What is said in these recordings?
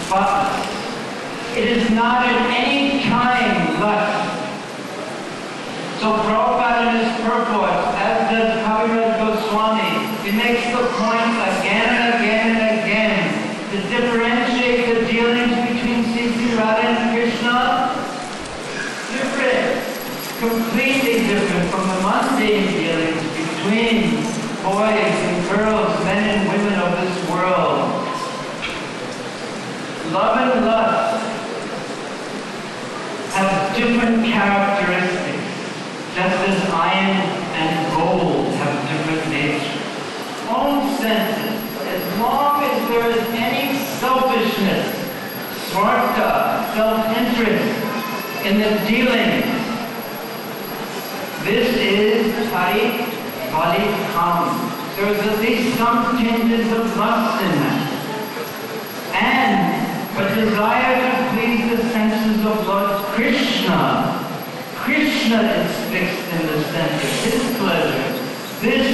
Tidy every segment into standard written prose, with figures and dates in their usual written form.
spotless. It is not at any time lust. So Prabhupada in his purport, as does Kaviraj Goswami, he makes the point again and again and again to differentiate the dealings between Sri Radha and Krishna. Different, completely different from the mundane dealings between boys and girls, men and women of this world. Love and lust have different characteristics, just as iron and gold have different natures. Own senses, as long as there is any selfishness, swartha, self-interest in the dealings, this is hari bali kam. There is at least some tinges of lust in that. And but desire to please the senses of Lord Krishna. Krishna is fixed in the sense of his pleasure. This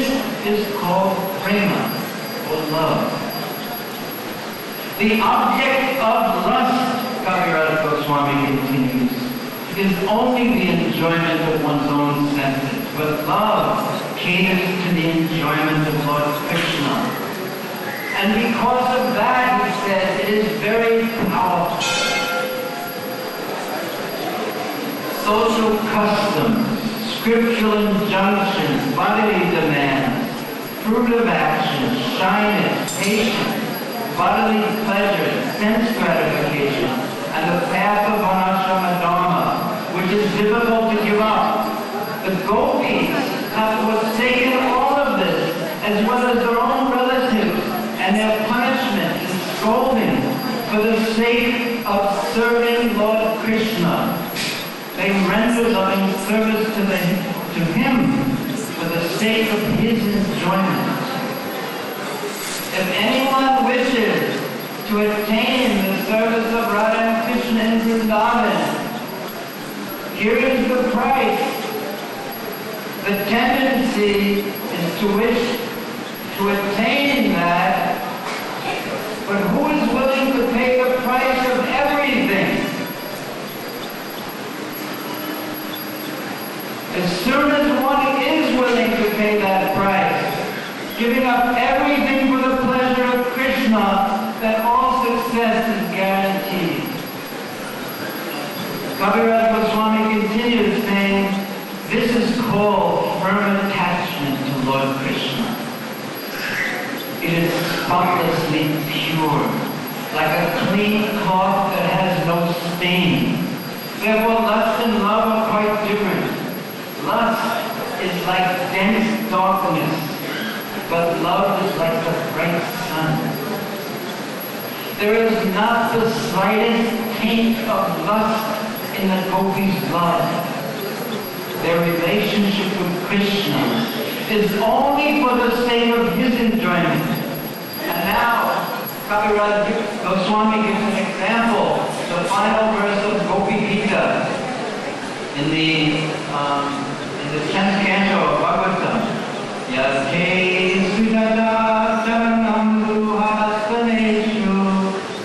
is called prema, or love. The object of lust, Kaviraj Goswami continues, is only the enjoyment of one's own senses. But love caters to the enjoyment of Lord Krishna. And because of that, he says, it is very powerful. Social customs, scriptural injunctions, bodily demands, fruit of action, shyness, patience, bodily pleasure, sense gratification, and the path of anashrama dharma, which is difficult to give up. The gopis have forsaken all of this, as well as their own relatives, and their punishment and scolding for the sake of serving Lord Krishna. They render loving service to him for the sake of his enjoyment. If anyone wishes to attain the service of Radha and Krishna in Vrindavan, here is the price. The tendency is to wish to attain that, but who is willing to pay the price of everything? As soon as one is willing to pay that price, giving up everything for the pleasure of Krishna, then all success is guaranteed. Kaviraj Goswami continues saying, this is called firm attachment to Lord Krishna. It is spotlessly pure, like a clean cloth that has no stain. Therefore, lust and love are quite different. Lust is like dense darkness, but love is like the bright sun. There is not the slightest taint of lust in the gopis' blood. Their relationship with Krishna is only for the sake of his enjoyment. And now, Kaviraj Goswami gives an example, the final verse of Gopi Gita in the 10th canto of Bhagavatam. Yate sudada charanam ruhastaneshu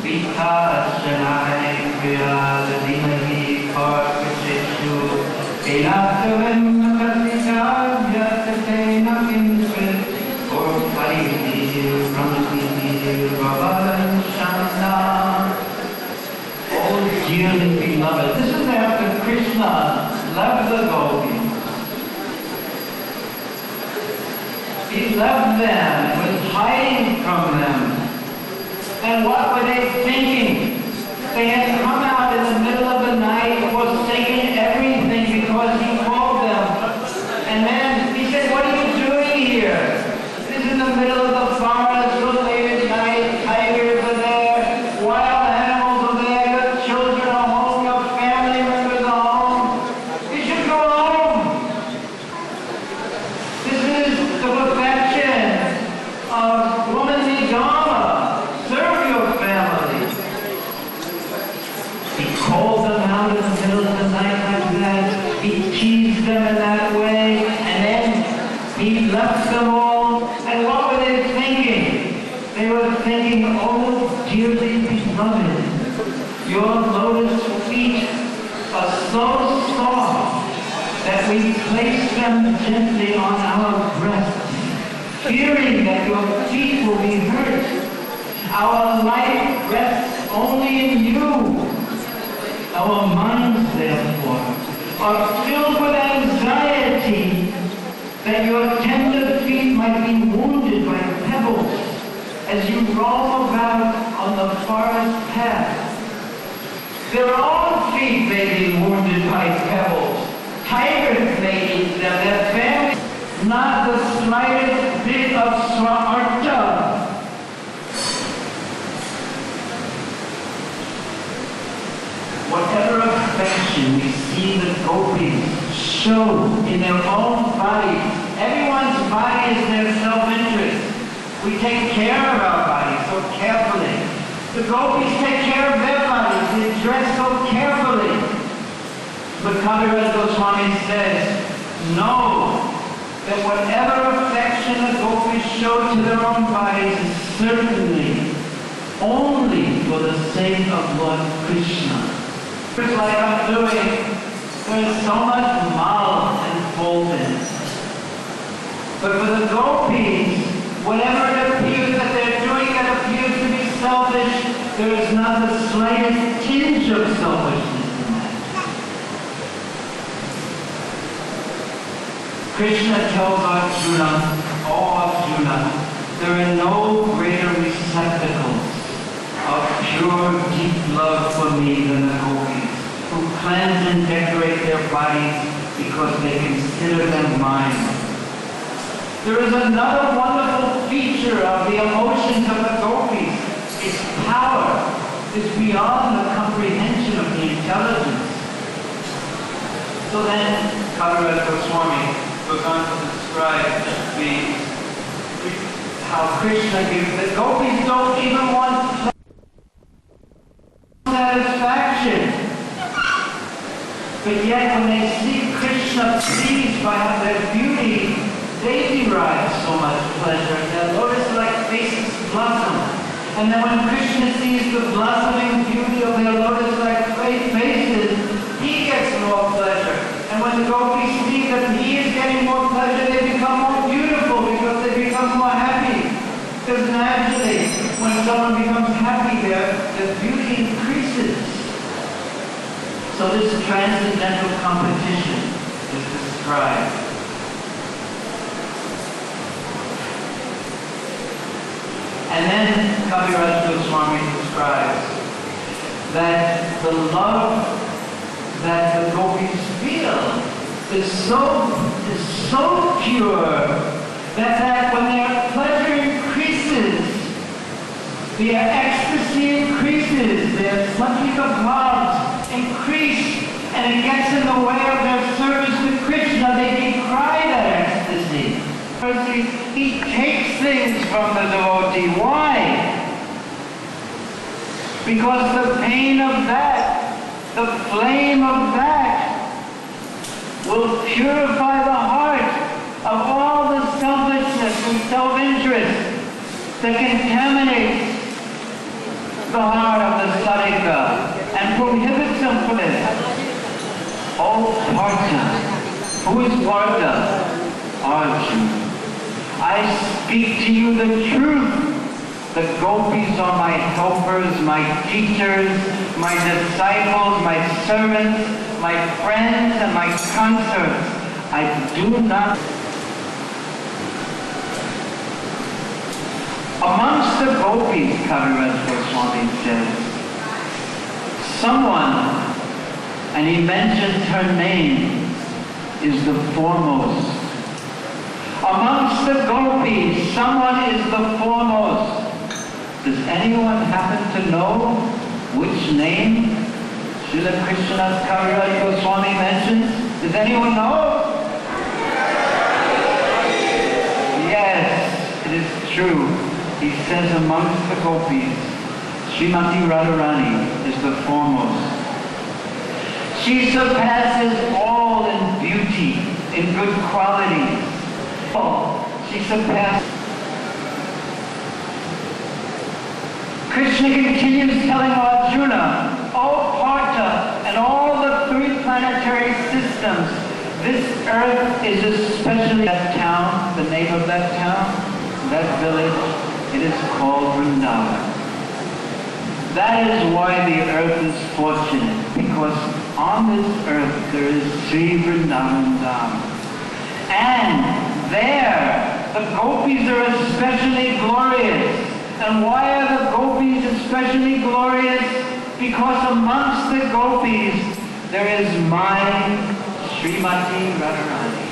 vitasyanai kriya dimahi parvacheshu elatavam kasita vyatena kinsit or pariti pramati bhavalan shanda. Oh dearly beloved, this is after Krishna left the gopis. He left them, was hiding from them. And what were they thinking? They had come out in the middle of the night, forsaken everything because he called them. And then he said, what are you doing here? This is in the middle of the forest, so late at night, tigers are there, wild animals are there, your children are home, your family members are home. You should go home. This is the perfection of womanly dharma. Serve your family. He called them out in the middle of the night like that. He teased them in that way, and then he left them all. And what were they thinking? They were thinking, oh, dearly beloved, Your lotus feet are so soft that we place them gently on our breasts, fearing that your feet will be hurt. Our life rests only in you. Our minds, therefore, are filled with anxiety that your tender feet might be wounded by pebbles as you roam about on the forest path. Their own feet may be wounded by pebbles. Tigers may eat them, their families, not the slightest bit of smarta. Whatever affection we see the gopis show in their own bodies, everyone's body is their self-interest. We take care of our bodies so carefully. The gopis take care of their bodies, they dress so carefully. But Kaviraj Goswami says, no, that whatever affection the gopis show to their own bodies is certainly only for the sake of Lord Krishna. Just like I'm doing, there's so much mal and folded. But for the gopis, whatever it appears that they're doing that appears to be selfish, there is not the slightest tinge of selfishness in that. Krishna tells Arjuna, oh Arjuna, there are no greater receptacles of pure, deep love for me than the gopis, who cleanse and decorate their bodies because they consider them mine. There is another wonderful feature of the emotions of the gopis. Its power is beyond the comprehension of the intelligence. So then, Kaviraj Goswami goes on to describe how Krishna gives the gopis don't even want satisfaction. But yet when they see Krishna pleased by their beauty, they derive so much pleasure. Their lotus-like faces blossom. And then when Krishna sees the blossoming beauty of their lotus-like faces, he gets more pleasure. And when the gopis see that he is getting more pleasure, they become more beautiful because they become more happy. Because naturally, when someone becomes happy there, the beauty increases. So this transcendental competition is described. And then Kaviraj Goswami describes that the love that the gopis feel is so pure that when their pleasure increases, their ecstasy increases, their satvika bhavs increase, and it gets in the way of their service to Krishna. They decry that ecstasy. He takes things from the devotee. Why? Because the pain of that, the flame of that, will purify the heart of all the selfishness and self-interest that contaminates the heart of the sadhika and prohibits him from it. Oh Partha, who is Partha? Arjuna. I speak to you the truth. The gopis are my helpers, my teachers, my disciples, my servants, my friends, and my consorts. I do not. Amongst the gopis, Kaviraj Goswami says, someone, and he mentions her name, is the foremost. Amongst the gopis, someone is the foremost. Does anyone happen to know which name Srila Krishna Kaviraj Goswami mentions? Does anyone know? Yes, it is true. He says amongst the gopis, Srimati Radharani is the foremost. She surpasses all in beauty, in good qualities. She surpasses. Krishna continues telling Arjuna, oh This earth is especially that town, the name of that town, that village, it is called Vrindavan. That is why the earth is fortunate, because on this earth there is Sri Vrindavan Dham. And there, the gopis are especially glorious. And why are the gopis especially glorious? Because amongst the gopis there is my Srimati Radharani.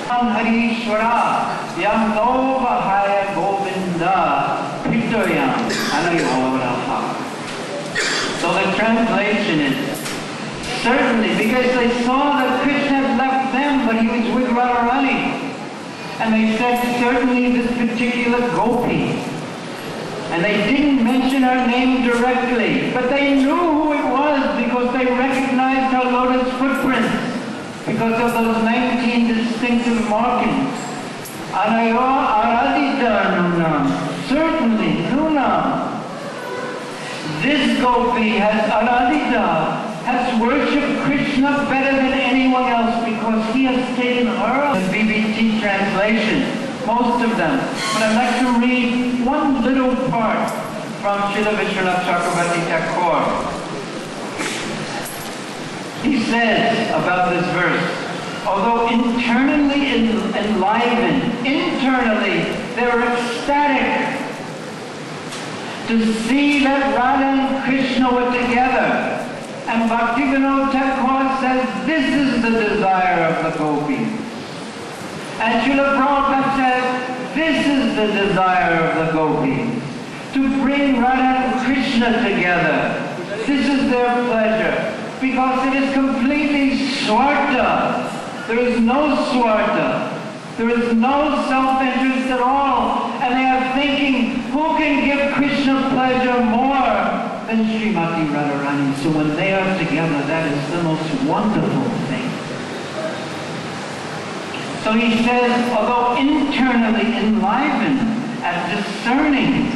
Harishwara Yam Novahaya Govinda Pitoyam Anayoraha. So the translation is, certainly, because they saw that Krishna had left them, but he was with Radharani. And they said, certainly this particular gopi. And they didn't mention her name directly, but they knew who it was because they recognized her lotus footprints, because of those 19 distinctive markings. Anayo Aradita Nunam. Certainly, Nunam. This gopi has Aradita, has worshipped Krishna better than anyone else because he has taken her. The BBT translation, most of them. But I'd like to read one little part from Srila Vishwanath Chakravarti Thakur. He says about this verse, although internally enlivened, internally they were ecstatic to see that Radha and Krishna were together. And Bhaktivinoda Thakur says, this is the desire of the gopis. And Srila Prabhupada says, this is the desire of the gopis. To bring Radha and Krishna together. This is their pleasure. Because it is completely swarta. There is no swarta. There is no self-interest at all. And they are thinking, who can give Krishna pleasure more than Srimati Radharani? So when they are together, that is the most wonderful thing. So he says, although internally enlivened and discerning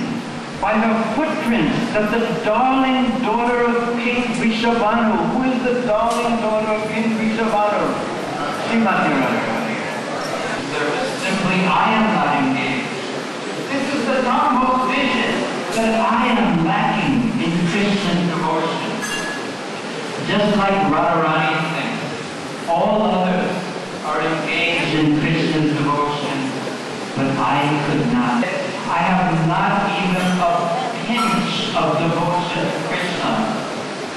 by her footprints that the darling daughter of King Vrishabhanu, who is the darling daughter of King Vrishabhanu? Srimati Radharani. Simply, I am not engaged. This is the topmost vision, that I am lacking in Christian devotion. Just like Radharani thinks, all others are engaged in Krishna's devotion, but I could not. I have not even a pinch of devotion to Krishna.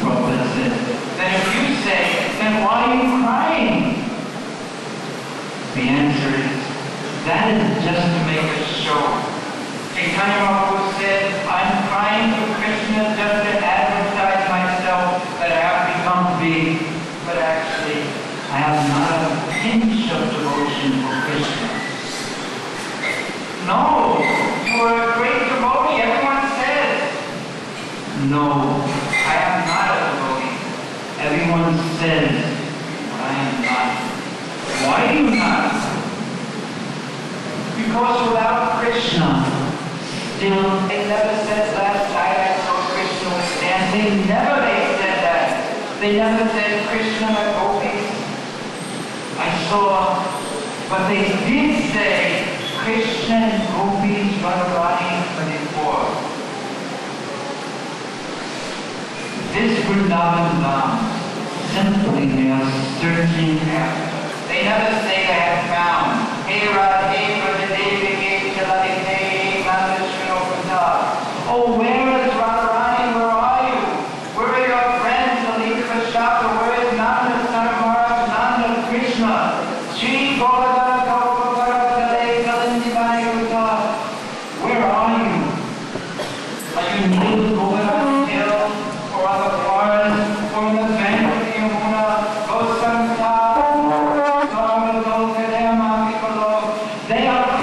Prabhupada said. Then if you say, then why are you crying? The answer is, that is just to make a show. Chaitanya Mahaprabhu said, I'm crying for Krishna just to advertise myself that I have become big, but actually I have not a pinch of devotion for Krishna. No, you are a great devotee, everyone says. No, I am not a devotee. Everyone says, but I am not. Why do you not? Because without Krishna, still, they never said last night I saw Krishna was dancing. Never they said that. They never said Krishna and gopis. I saw, but they did say Krishna and gopis Radharani 24. This Vrindavan Dham, simply they are searching after. They never say they have found. Hey Radhe, Radhe, Chalate, Nandashvinopata. Oh, where is Radharani? Where are you? Where are your friends? Alita Vashaka, where is Nanda, son of Maharaj, Nanda, Krishna? Sri Govardhana, Kaupakara, Kale, Kalindivani, Uta. Where are you? Are you near the Govardhana hill? Or on the forest? Or on the bank of the Yamuna? Gosanta? They are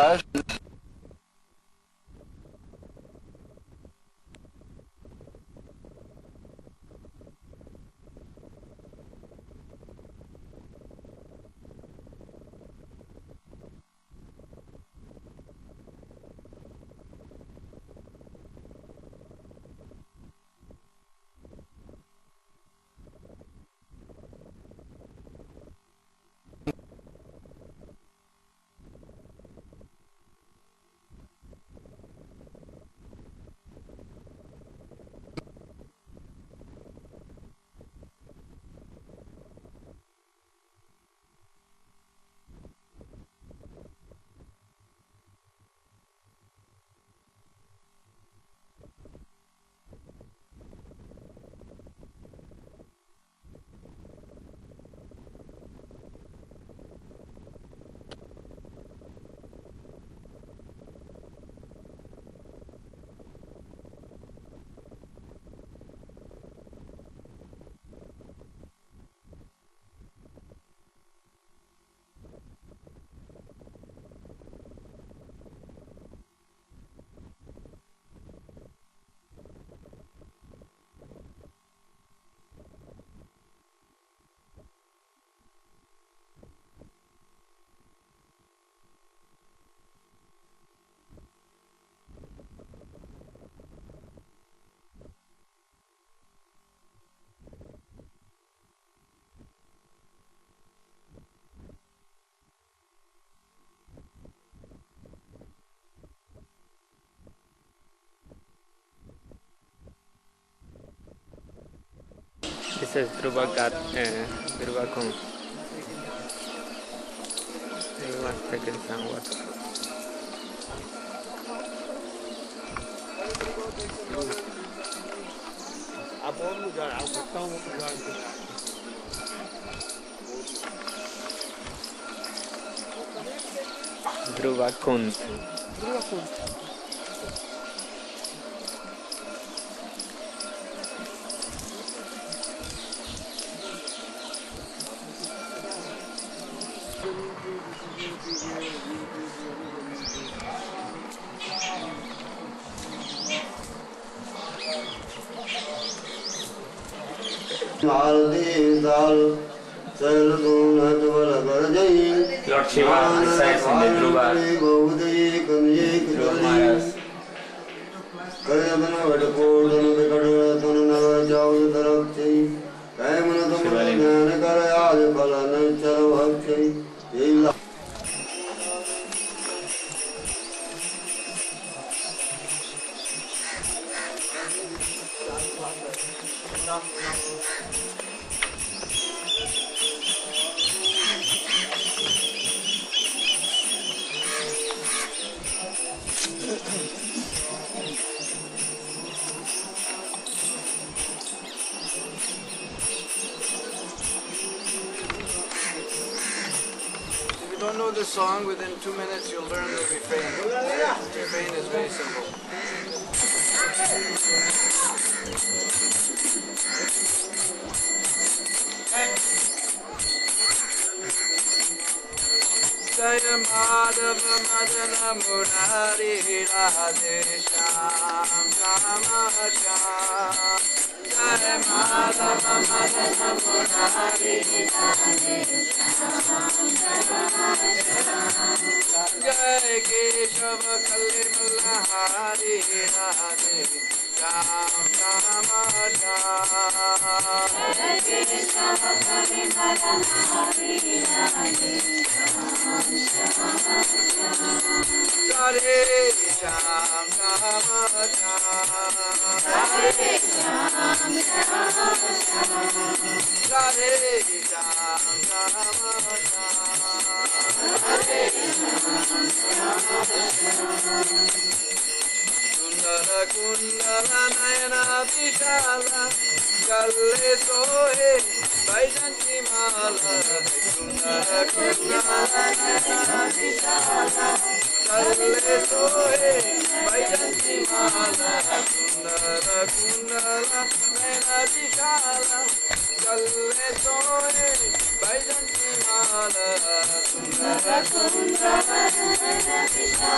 This is Druva Druva Kunda. Dhruva Kunda. Lord Shiva resides in the Druva. If you don't know this song, within 2 minutes you'll learn the refrain. The refrain is very simple. Jaya Madhava Madana Murari Radhashtami Shama Shama Jaya Madhava Madana Murari Jaya Keshava Kalli Malahari Radhe Sham Shama Sham Jaya Keshava Kalli Malahari Radhe Radhe Sham Shama Sham Radhe Sham Shama Sham Radhe Sham Shama Sham Sundara Kundala Nayana Vishala Galle Sohe Vaijanti Mala Sundara Kundala Nayana Vishala Galle Sohe Vaijanti Mala Sundara Kundala Nayana Vishala Galle Sohe Vaijanti Mala Sundara Kundala Nayana Vishala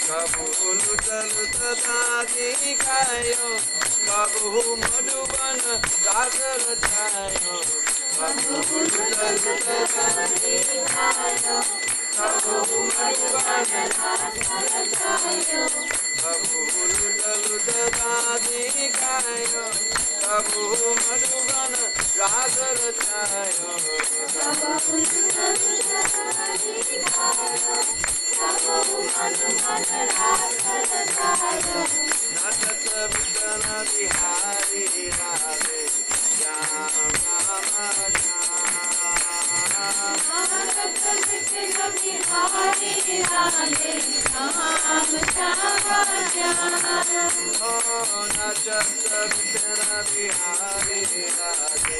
Prabhu Lutalutadikayo, Prabhu Madhuvan Radhashtami, Prabhu Lutalutadikayo, Prabhu Madhuvan Radhashtami, Prabhu Lutalutadikayo, Prabhu Madhuvan Radhashtami, Natata Vidana Bihari Radhe Shama Oh, Natata Vidana Bihari Radhe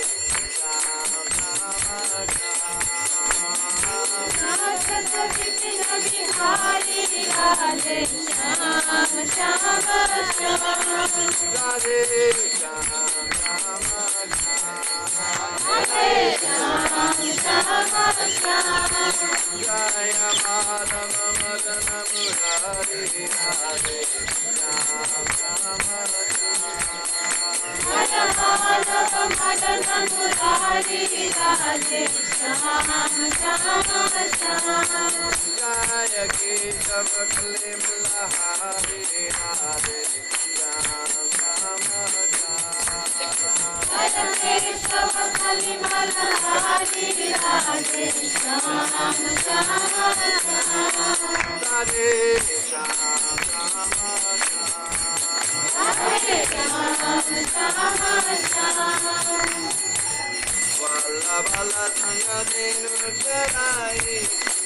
Bala Sanga Denu Jarai,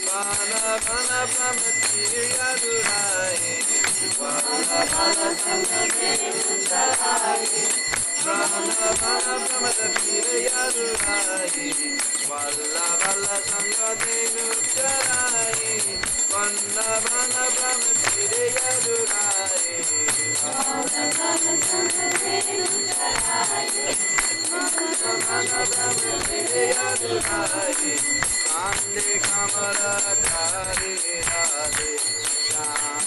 Bala Bala Pramati Yadurai, Bala Bala Sanga Denu Jarai, Bala Bala Pramati Yadurai, Bala Bala Sanga Denu Jarai, Bala Bala Pramati Yadurai, Bala Bala Sanga Denu Jarai. Ande kamara kari radhe sham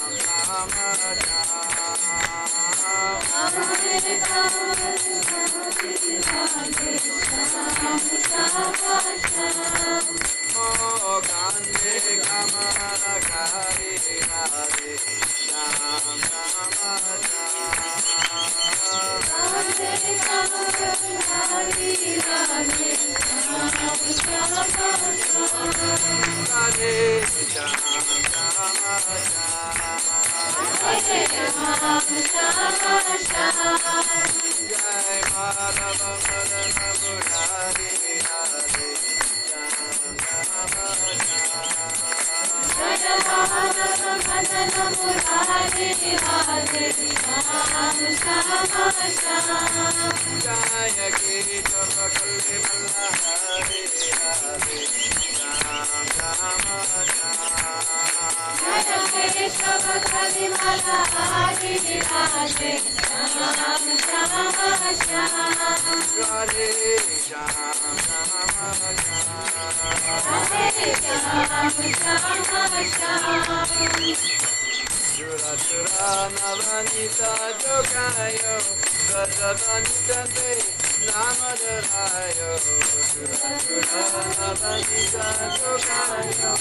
Oh, Gande kamara kari radhe sham Shura Shura Navanita Jogayo, Radhavanita De Namadarayo, Shura Shura Navanita Jogayo,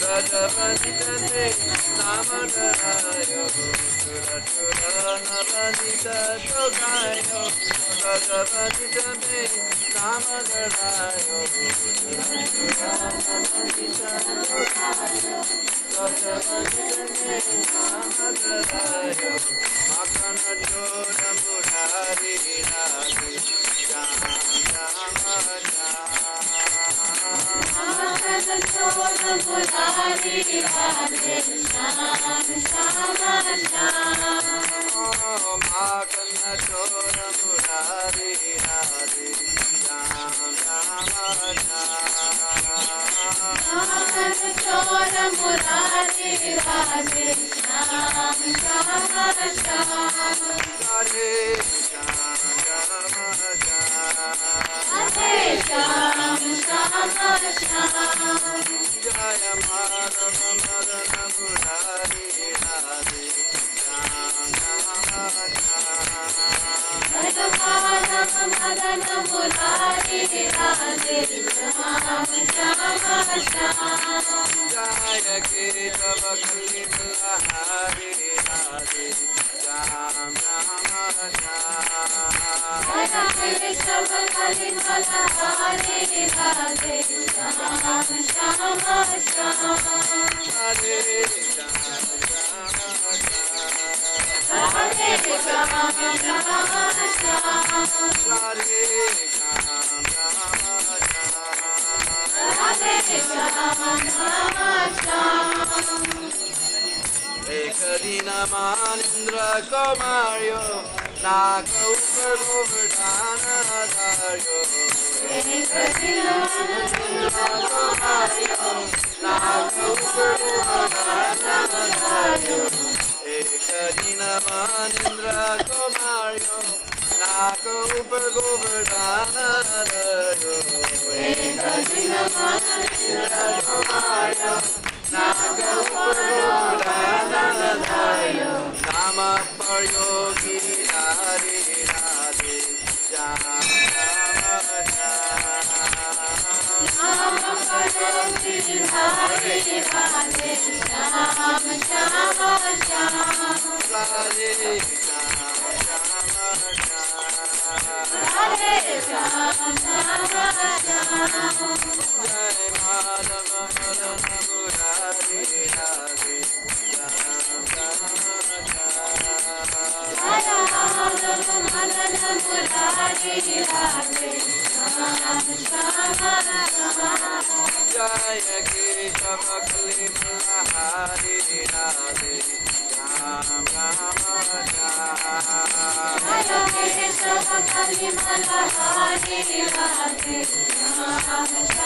Radhavanita De Namadarayo, Shura Shura Navanita Jogayo, Radhavanita De Namadarayo, Shura Shura Navanita Jogayo, Radhavanita De Namadarayo, Makana Joda Murari Radhe Shama Oh, Makana Joda Murari Radhe Deena Manindra Kumaryo Naka Upar Govardhana Dharyo Deena Manindra Kumaryo Naka Upar Govardhana Dharyo Deena Manindra Kumaryo Naka Upar Govardhana Dharyo Deena Manindra Kumaryo Naka Upar Govardhana Dharyo Nama Paryogi Radhe Radhe Jama Nama Paryogi Radhe Radhe Jama Jama Jama Radhe Jama Jama Jai Madhava Madhava Murari Radhe Jaya Kesava Kali Malahari Radhe Ram Rama Jaya Kesava Kali Malahari Radhe Ram Rama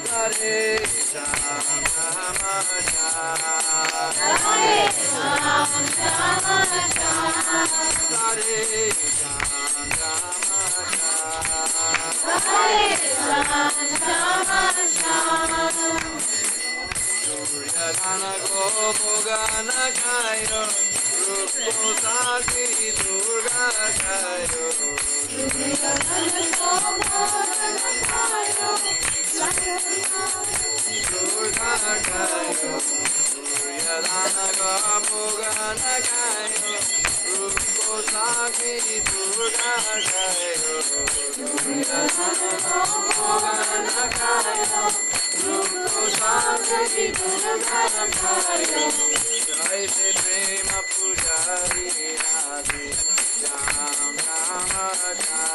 Hare Krishna Rama Rama Hare Krishna Rama Rama Hare Krishna Rama Rama Hare Krishna Rama Rama Duryodhana Gopogana Kayo Rupo Saki Durga Kayo Duryodhana Gopogana Kayo Durga Kayo Duryodhana Gopogana Kayo Rupo Saki Durga Kayo Duryodhana Gopogana Kayo Rupo Saki Durga Kayo Jai Se Prema Pujari Radhe Jam Rama Jam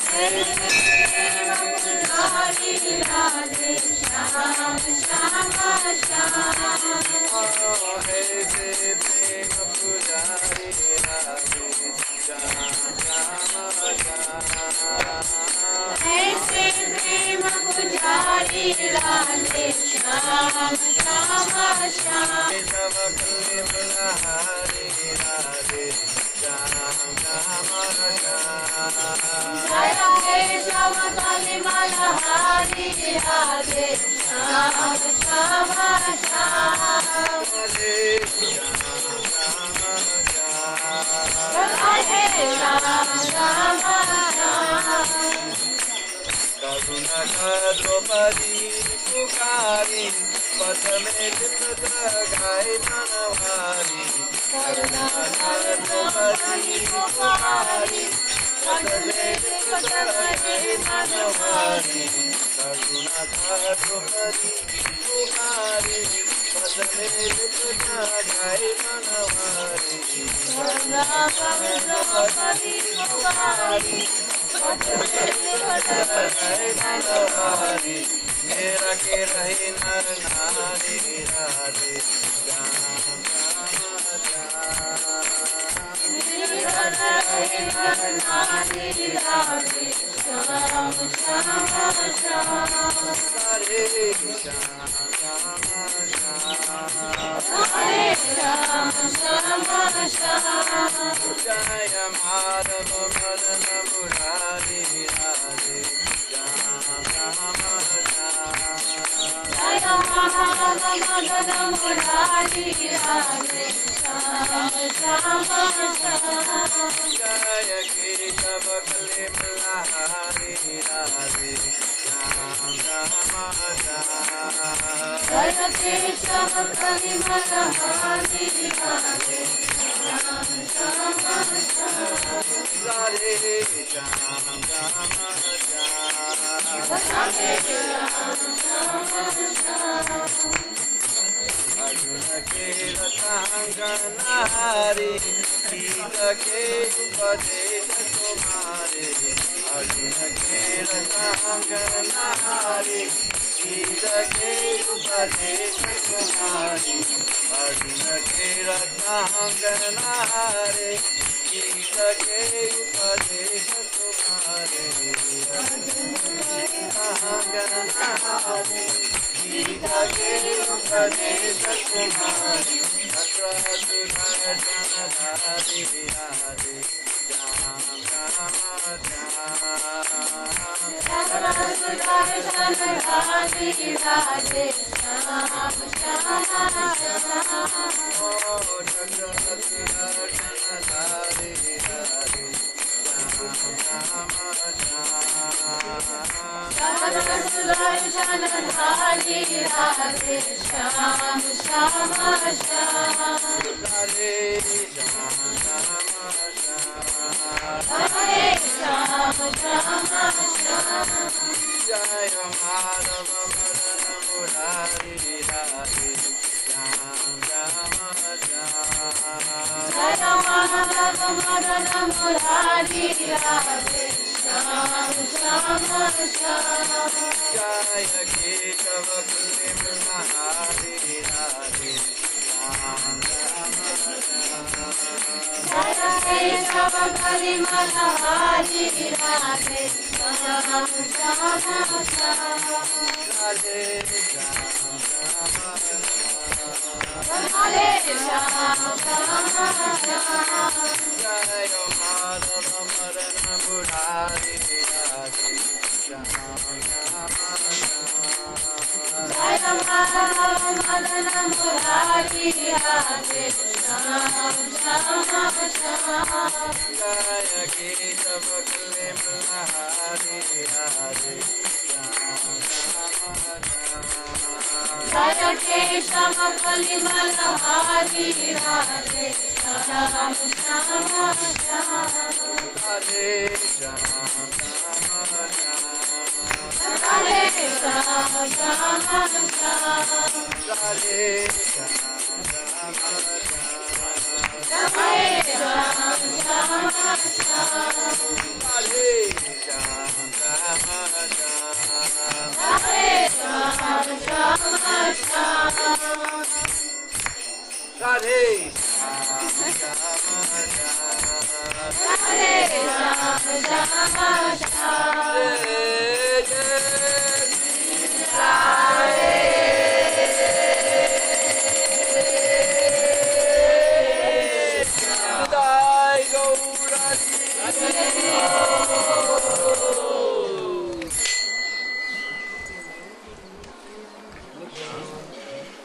Prema Pujari Radhe Jam Shama Shama Oh Hey Se Prema Pujari Radhe Jam Shama Shama Hey Se Prema Pujari Radhe Shama Shama Shama Kesava Kali Malahari Radhe Shama Shama Jaya Kesava Kali Malahari Radhe Shama Shama Hare Shama Hare Shama Karunaka Draupadi Pukari Patame Chitra Gai Manawari Karunaka Draupadi Pukari Patame Chitra Gai Manawari Karunaka Draupadi Pukari Patame Chitra Gai Manawari Karunaka Draupadi Pukari Mera ke rahe nar nari radhe jam Mera rahe nar nari radhe jam Hare Krishna Jaya Madhava Madana Murari Radhe Jaya Kesava Kalimala Hari Radhe Jaya Kesava Kalimala Hari Radhe Radhe Arjuna ke Ratanganari Gita ke Upadesha Kumari Arjuna ke Ratanganari Gita ke Upadesha Kumari Arjuna ke Ratanganari Gita ke Upadesha Kumari Ratanganari Gita ke Upadesha Kumari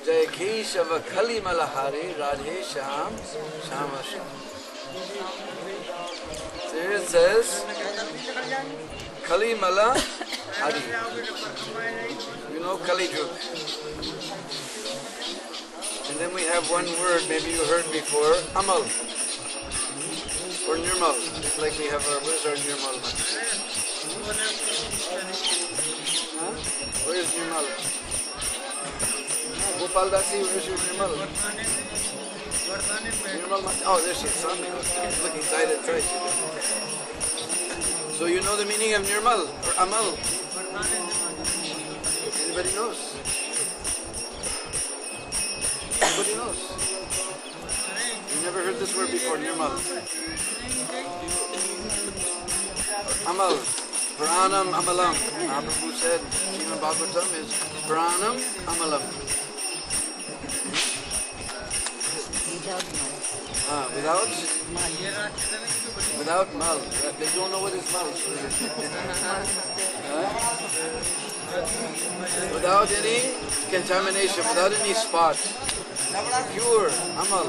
Jai Keshava Kali Malahari Radhe Sham Shama Sham. There it says Kali Mala Hari. You know Kali Juke. And then we have one word maybe you heard before, Amal or Nirmal. Just like we have our, where's our Nirmal? Huh? Where is Nirmal? Gopal Dasi, where's your Nirmal? Nirmal, oh, there she is. Keep looking side and side. So you know the meaning of Nirmal or Amal? Anybody knows? Nobody knows. You never heard this word before, Nirmal. Amal. Pranam Amalam. Prabhu said, Srimad Bhagavatam is Pranam Amalam. Without mal. They don't know what is mal. Without any contamination, without any spot. Pure, amal.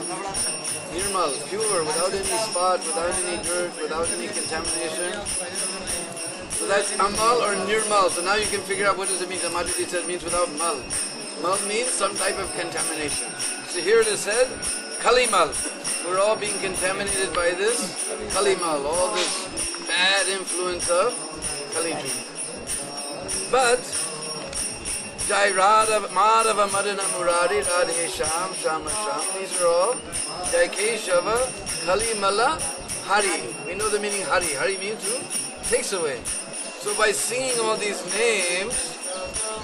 Nirmal, pure, without any spot, without any dirt, without any contamination. So that's amal or nirmal. So now you can figure out what does it mean. The Madhuvan said it means without mal. Mal means some type of contamination. So here it is said, kalimal. We're all being contaminated by this kalimal, all this bad influence of Kaliji. But Jai Radha, Madhava, Madana, Murari, Radhe, Sham, Shama, Sham. These are all Jai Keshava, Kalimala, Hari. We know the meaning Hari. Hari means who? Takes away. So by singing all these names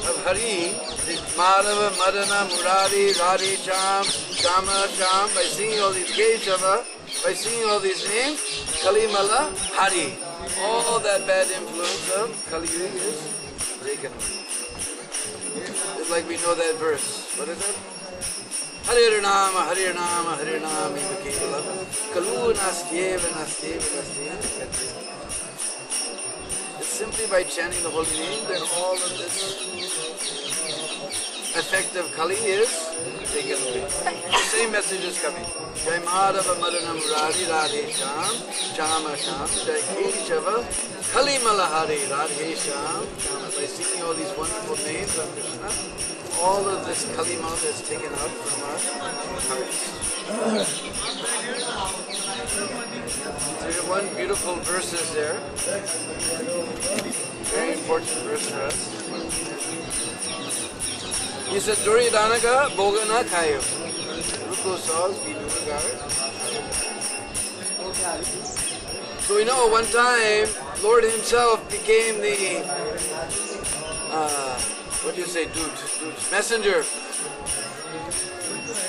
of Hari, Madhava, Madana, Murari, Radhe, Sham, Shama, Sham, by singing all these Keshava, by singing all these names, Kalimala, Hari. All that bad influence of Kali is taken away. It's like we know that verse. What is it? Hare Nama, Hare Nama, Hare Nama, Kevala. Kalu Nastyeva, Nastyeva, Nastyeva. It's simply by chanting the holy name that all of this effect of Kali is taken away. The same message is coming. Jai Madhava Madana Murari Radhe Sham, Shama Sham, Jai Keshava, Kali Malahari Radhe Sham, Shama. By singing all these wonderful names of Krishna, all of this Kali Mal is taken out from our hearts. So you have one beautiful verse is there. Very important verse for us. He said, Duryodhanaga Bogana Kayo. Ruko Sal So we know one time Lord himself became the what do you say, messenger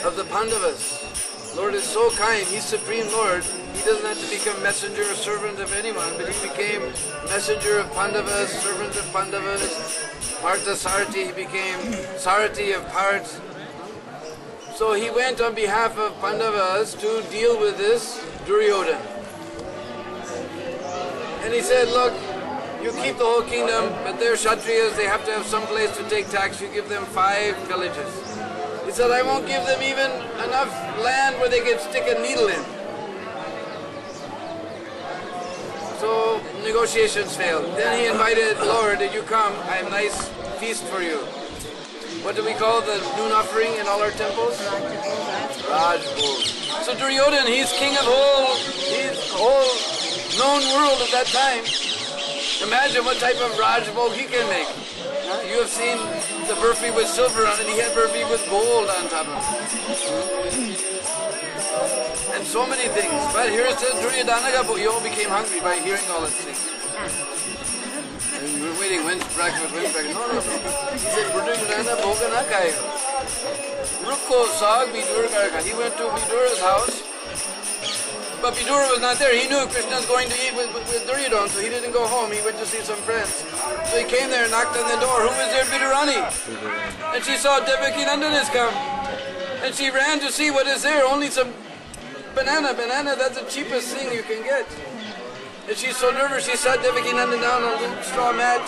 of the Pandavas. Lord is so kind, he's Supreme Lord. He doesn't have to become messenger or servant of anyone, but he became messenger of Pandavas, servant of Pandavas. Partha Sarati, he became Sarati of Parth. So he went on behalf of Pandavas to deal with this Duryodhana. And he said, look, you keep the whole kingdom, but they're Kshatriyas, they have to have some place to take tax. You give them 5 villages. He said, I won't give them even enough land where they can stick a needle in. So negotiations failed. Then he invited, Lord, did you come? I have a nice feast for you. What do we call the noon offering in all our temples? Rajbhog. So Duryodhana, he's king of whole known world at that time. Imagine what type of Rajbhog he can make. You have seen the burfi with silver on it, he had burfi with gold on top of it. And so many things. But here it says, Duryodhana, you all became hungry by hearing all these things. And we were waiting, when's breakfast, when's breakfast? No. He said, Duryodhana Bhogana Kaya. Rukko Sag Vidur Karaka. He went to Vidura's house. But Vidura was not there. He knew Krishna's going to eat with Duryodhana, so he didn't go home. He went to see some friends. So he came there and knocked on the door. Who was there? Vidurani. And she saw Devaki Nandana's come. And she ran to see what is there. Only some banana, that's the cheapest thing you can get. And she's so nervous, she sat Devaki Nandana down on a little straw mat,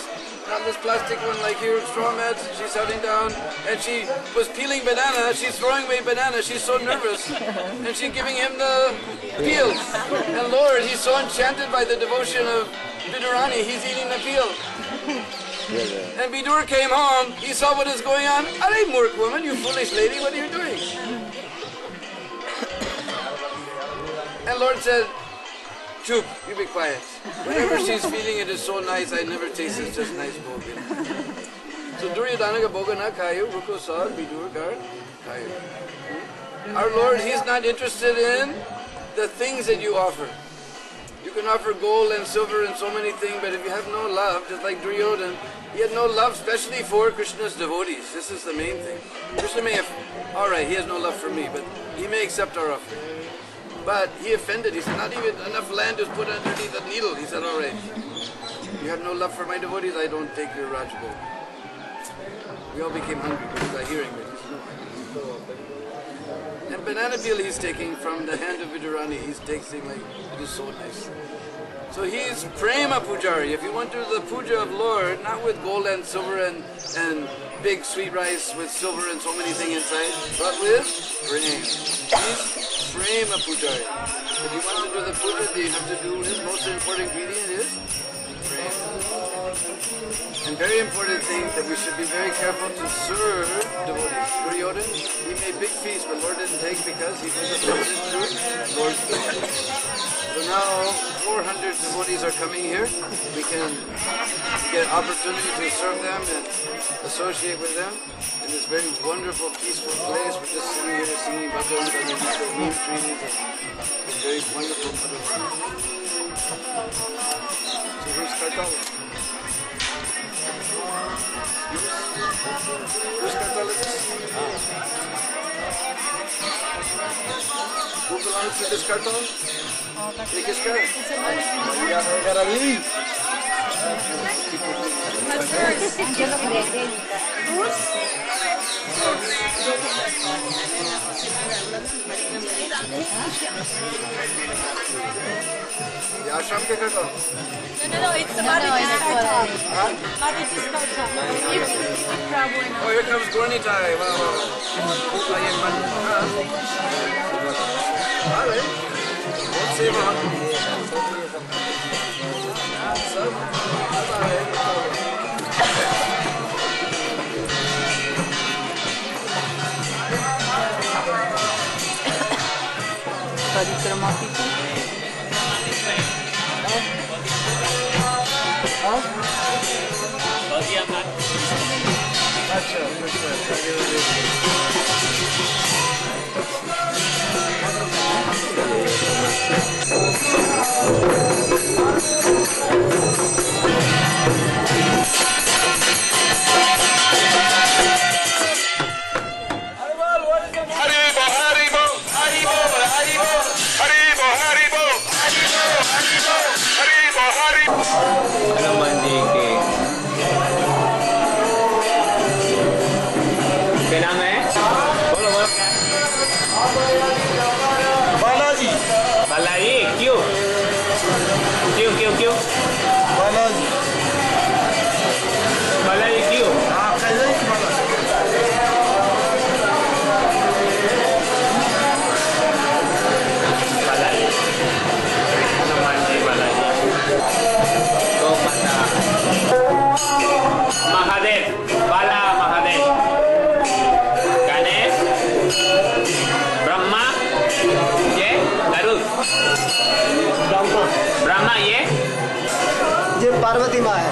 not this plastic one like here, straw mats. She's sitting down, and she was peeling banana, she's throwing away banana, she's so nervous, and she's giving him the peels. And Lord, he's so enchanted by the devotion of Vidurani, he's eating the peel. And Vidur came home, he saw what is going on. Are Murk woman, you foolish lady, what are you doing? And Lord said, Chup, you be quiet. Whatever she's feeling, it is so nice, I never taste it, it's just nice bhogan. So Duryodhana ka bhoga na khayo, ruko sar, Vidur kar khayo. Our Lord, he's not interested in the things that you offer. You can offer gold and silver and so many things, but if you have no love, just like Duryodhana, he had no love, especially for Krishna's devotees. This is the main thing. Krishna may have, alright, he has no love for me, but he may accept our offering. But he offended, he said, not even enough land is put underneath the needle. He said, alright, you have no love for my devotees, I don't take your Rajbhog. We all became hungry because of hearing this. And banana peel he's taking from the hand of Vidurani. He's tasting like, it is so nice. So he's Prema Pujari. If you want to do the puja of Lord, not with gold and silver and big sweet rice with silver and so many things inside, but with prema. He's Prema Pujari. If you want to do the puja, you have to do his most important ingredient is prema. And very important thing that we should be very careful to serve devotees. Duryodhan, he made big feasts, but Lord didn't take because he was offended to Lord's food. So now 400 devotees are coming here. We can get opportunity to serve them and associate with them in this very wonderful, peaceful place. We're just sitting here singing bhajans and neem trees. It's very wonderful. So who's Kartala? Who's Kartala? Who belongs to this Kartala? ये किसका है? ये आश्रम के करता? No, it's the Madhuvan's Kartal. Madhuvan's Kartal. Oh, here comes Gornitai. Wow. Vale. Won't save a hundred. Parikrama people. Hanuman ji के क्या नाम है? बोलो बोलो। बालाजी। बालाजी क्यों? क्यों क्यों क्यों? बालाजी। बालाजी क्यों? हाँ कैसे बालाजी? बालाजी हनुमान जी बालाजी गौ माता महादेव बाला महादेव गणेश ब्रह्मा ये गरुड़ ब्रह्मा ये पार्वती माँ है।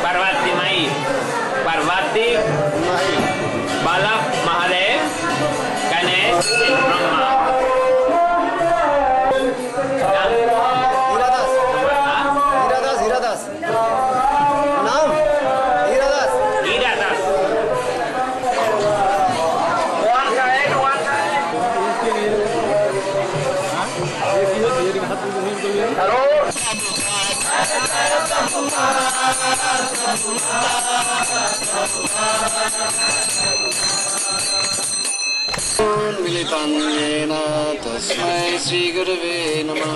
पार्वती माई पार्वती माही। बाला महादेव गणेश ब्रह्मा हीरादास नाम हीरादास। मिलितं येन तस्मै श्रीगुरवे नमः।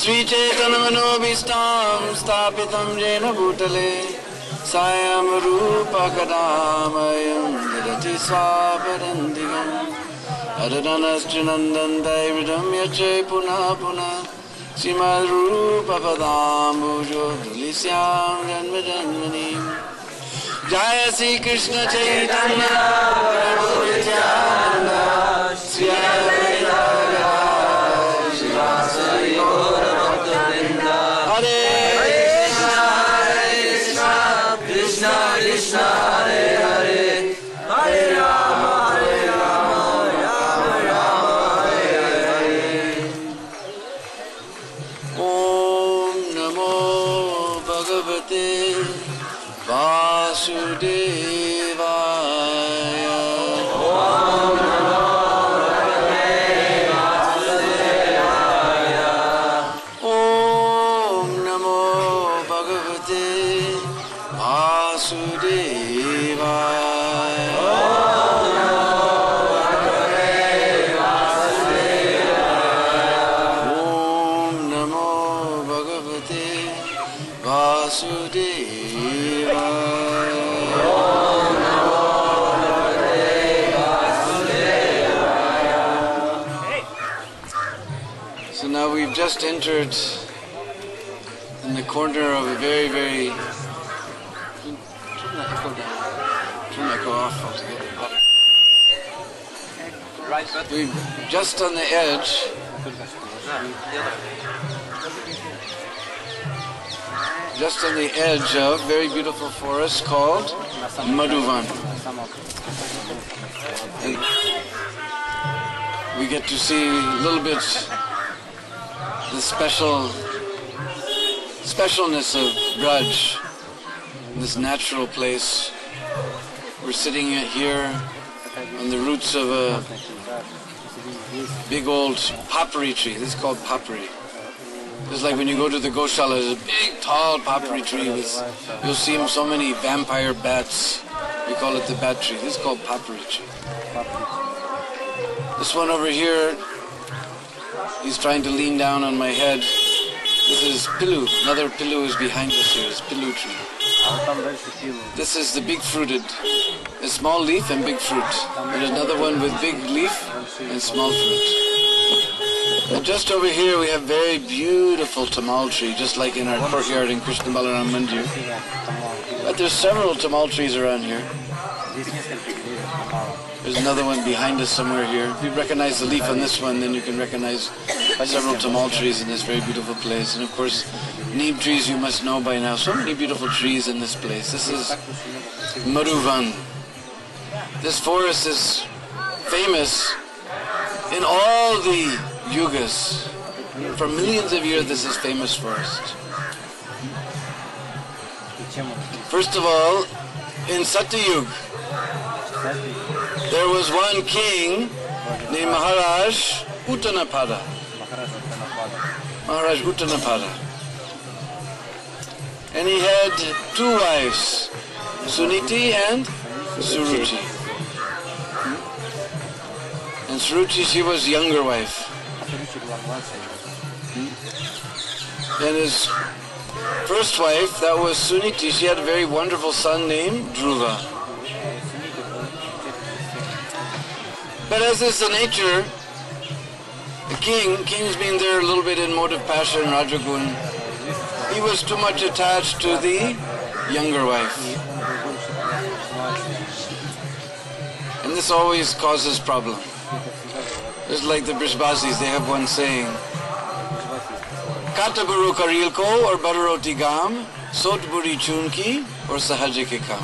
श्रीचैतन्यमनोभीष्टं स्थापितं येन भूतले सायं रूपकदामयं ददति स्वापरन्तिकम् अरदनश्चनन्दं दैवतं यच्चे पुनः पुनः श्रीमद्रूपपदाम्बुजो तुलिस्यां जन्मजन्मनिम्। जय श्री कृष्ण चैतन्य प्रभु नित्यानंद श्री अद्वैत श्रीवासदि गौर भक्तवृंद। हरे कृष्णा कृष्णा कृष्णा हरे हरे हरे राम राम राम हरे हरे। ओम नमो भगवते वासुदेवाय। ओम नमो भगवते वासुदेवाय। ओम नमो भगवते वासुदेवाय। ओम नमो भगवते Vasudeva. So now we've just entered in the corner of a very, very... Turn the echo down. Turn the echo off altogether. We're just on the edge. Just on the edge of a very beautiful forest called Madhuvan. And we get to see a little bit the specialness of Braj, this natural place. We're sitting here on the roots of a big old poppery tree. This is called poppery. It's like when you go to the Goshala, there's a big tall poppery tree with, you'll see so many vampire bats. We call it the bat tree. This is called poppery tree. This one over here, he's trying to lean down on my head. This is Pilu. Another Pilu is behind us here. It's Pilu tree. This is the big fruited. A small leaf and big fruit. There's another one with big leaf and small fruit. And just over here we have very beautiful tamal tree, just like in our courtyard in Krishna Balaram Mandir. But there's several tamal trees around here. There's another one behind us somewhere here. If you recognize the leaf on this one, then you can recognize several tamal trees in this very beautiful place. And of course, neem trees you must know by now. So many beautiful trees in this place. This is Madhuvan. This forest is famous in all the yugas. For millions of years this is famous forest. First of all, in Satyayug, there was one king named Maharaj Uttanapada. Maharaj Uttanapada. And he had two wives, Suniti and Suruchi. And Suruchi, she was younger wife. And his first wife, that was Suniti, she had a very wonderful son named Druva. But as is the nature, the kings being there a little bit in mode of passion, Rajagun, he was too much attached to the younger wife. And this always causes problem. It's like the Brishbasis, they have one saying, Kata Buru Karilko or Baruroti Gam, Sot Buri Chunki or Sahajike Kam.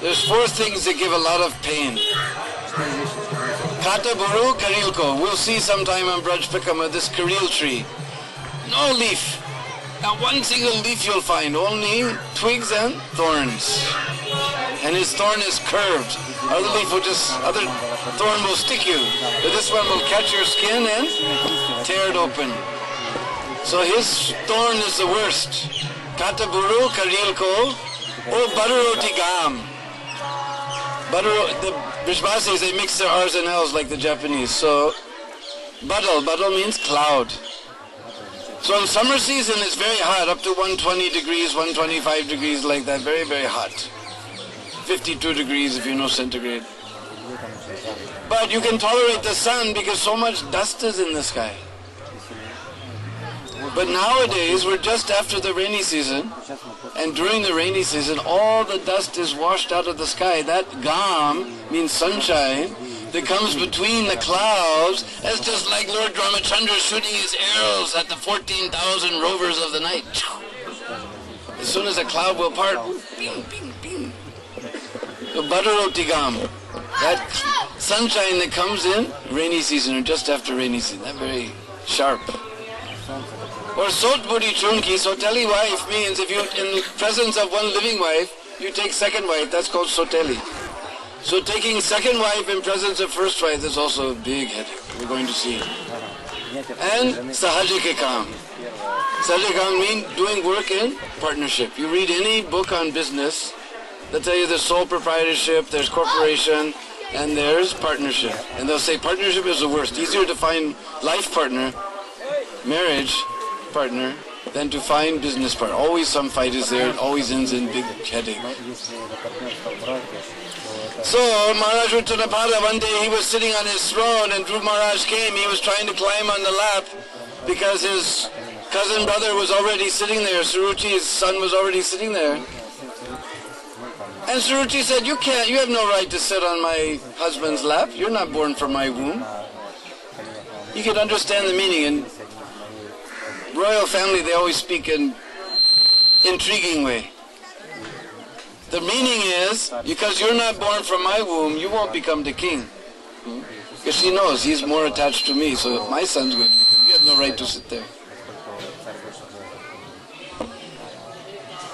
There's four things that give a lot of pain. Kata Buru Karilko. We'll see sometime on Braj Pikama this Karil tree. No leaf. Not one single leaf you'll find, only twigs and thorns. And his thorn is curved. Other leaf will other thorn will stick you. But this one will catch your skin and tear it open. So his thorn is the worst. Kata Buru Karilko or Baruroti Gam. The Brishbasis, they mix their R's and L's like the Japanese. So, Badal means cloud. So in summer season it's very hot, up to 120 degrees, 125 degrees like that, very, very hot. 52 degrees if you know centigrade. But you can tolerate the sun because so much dust is in the sky. But nowadays, we're just after the rainy season, and during the rainy season, all the dust is washed out of the sky. That gam means sunshine that comes between the clouds. That's just like Lord Ramachandra shooting his arrows at the 14,000 rovers of the night. As soon as a cloud will part, bing, bing, bing. So Badaroti gam, that sunshine that comes in rainy season or just after rainy season, that very sharp. Or Sot Budi Chunki, Soteli wife means if you, in the presence of one living wife, you take second wife, that's called Soteli. So taking second wife in presence of first wife is also a big headache, we're going to see. And Sahajike Kam. Sahajike Kam means doing work in partnership. You read any book on business, they'll tell you there's sole proprietorship, there's corporation, and there's partnership. And they'll say partnership is the worst. Easier to find life partner, marriage partner, than to find business partner. Always some fight is there, it always ends in big headache. So Maharaj Uttarapada, one day he was sitting on his throne and Dhruva Maharaj came. He was trying to climb on the lap because his cousin brother was already sitting there. Suruchi's son was already sitting there. And Suruchi said, you have no right to sit on my husband's lap. You're not born from my womb. You can understand the meaning. In royal family, they always speak in intriguing way. The meaning is, because you're not born from my womb, you won't become the king. Because she knows he's more attached to me, so my son's going to become. You have no right to sit there.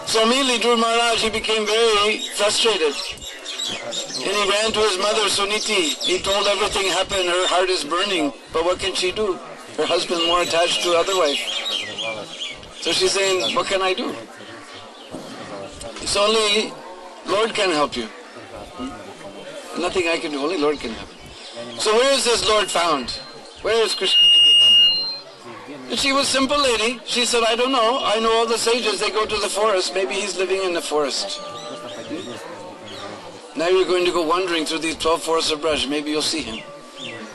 So immediately Dhruva Maharaj, he became very frustrated. And he ran to his mother Suniti. He told everything happened, her heart is burning, but what can she do? Her husband more attached to other wife. So she's saying, what can I do? It's only Lord can help you. Nothing I can do, only Lord can help you. So where is this Lord found? Where is Krishna? And she was a simple lady. She said, I don't know. I know all the sages, they go to the forest. Maybe he's living in the forest. Now you're going to go wandering through these 12 forests of Braj. Maybe you'll see him.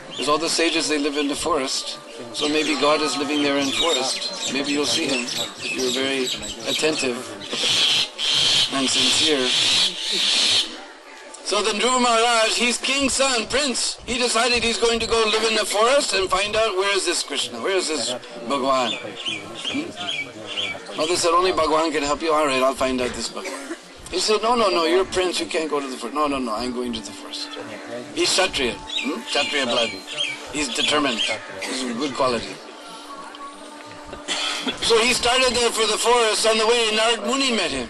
Because all the sages, they live in the forest. So maybe God is living there in the forest. Maybe you'll see him if you're very attentive and sincere. So then Dhruva Maharaj, he's king's son, prince. He decided he's going to go live in the forest and find out where is this Krishna, where is this Bhagwan. Mother said, only Bhagwan can help you. All right, I'll find out this Bhagwan. He said, no, you're a prince, you can't go to the forest. No, I'm going to the forest. He's Kshatriya, Kshatriya blood. He's determined. He's a good quality. So he started there for the forest. On the way, Narad Muni met him.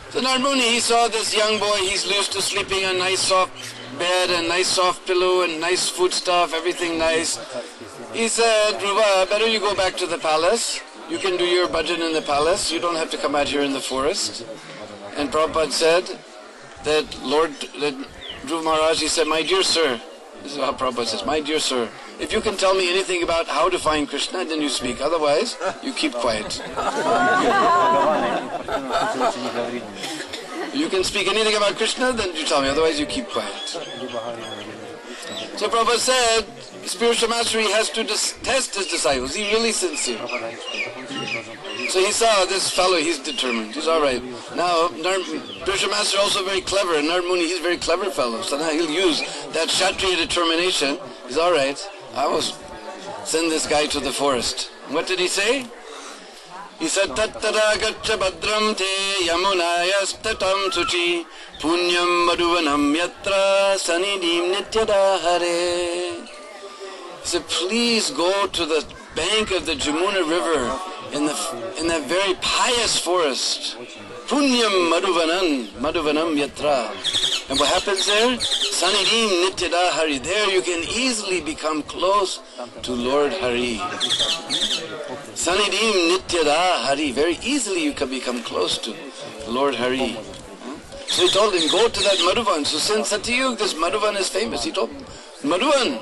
So Narad Muni, he saw this young boy, he's used to sleeping on a nice soft bed and nice soft pillow and nice food stuff, everything nice. He said, Druva, better you go back to the palace. You can do your bhajan in the palace. You don't have to come out here in the forest. And Prabhupada said that Dhruva Maharaj, he said, my dear sir, this is how Prabhupada says, my dear sir, if you can tell me anything about how to find Krishna, then you speak. Otherwise, you keep quiet. You can speak anything about Krishna, then you tell me. Otherwise, you keep quiet. So Prabhupada said, spiritual master, he has to test his disciples. He's really sincere. So he saw this fellow, he's determined. He's all right. Now, spiritual master also very clever. Narad Muni, he's a very clever fellow. So now he'll use that Kshatriya determination. He's all right. I will send this guy to the forest. What did he say? He said, Tattara gaccha badram te yamunayastatam suchi punyam madhuvanam yatra sanidim nityada hare. He said, please go to the bank of the Jamuna River in that very pious forest. Punyam madhuvanam yatra. And what happens there? Sanidim nityada hari. There you can easily become close to Lord Hari. Sanidim nityada hari. Very easily you can become close to Lord Hari. So he told him, go to that Madhuvan. So since Satyug, this Madhuvan is famous. He told him, Madhuvan.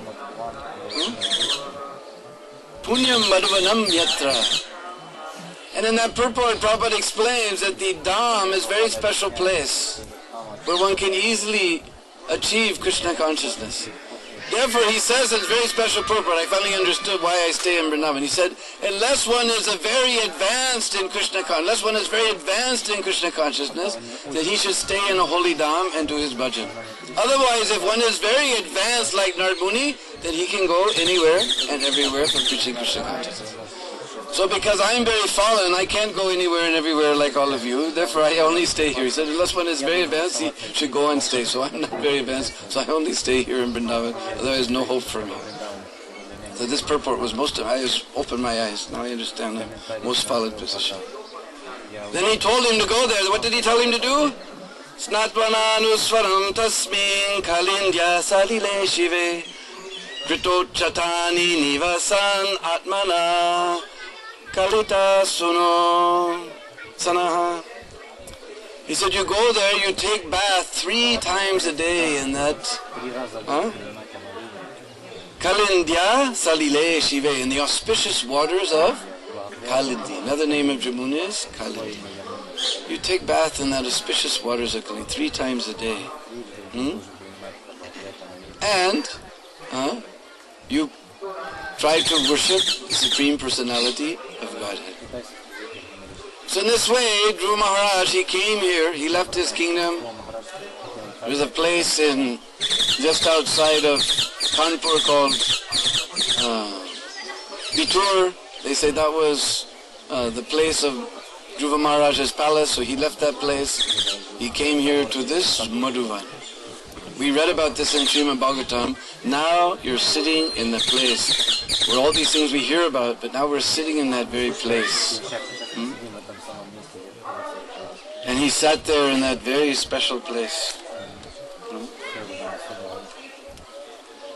Punyam madhuvanam yatra. And in that purport, Prabhupada explains that the Dham is a very special place where one can easily achieve Krishna consciousness. Therefore, he says in very special purport, I finally understood why I stay in Vrindavan. He said, unless one is very advanced in Krishna consciousness, that he should stay in a holy Dham and do his bhajan. Otherwise, if one is very advanced like Narad Muni, then he can go anywhere and everywhere for preaching Krishna consciousness. So because I am very fallen, I can't go anywhere and everywhere like all of you, therefore I only stay here. He said, unless one is very advanced, he should go and stay. So I'm not very advanced, so I only stay here in Vrindavan. Otherwise, no hope for me. So this purport was I just opened my eyes. Now I understand the most valid position. Then he told him to go there. What did he tell him to do? Snatvananuswaram tasmin kalindya salile shive Kritochatani nivasan atmana Kalita suno sanaha. He said, you go there, you take bath 3 times a day in that Kalindya salile shive, in the auspicious waters of Kalindi. Another name of Jamuna is Kalindi. You take bath in that auspicious waters of Kalindi 3 times a day. And you try to worship the Supreme Personality of Godhead. So in this way, Dhruva Maharaj, he came here, he left his kingdom. There's a place just outside of Kanpur called Bitur. They say that was the place of Dhruva Maharaj's palace, so he left that place. He came here to this Madhuvan. We read about this in Srimad Bhagavatam. Now you're sitting in the place where all these things we hear about, but now we're sitting in that very place. And he sat there in that very special place.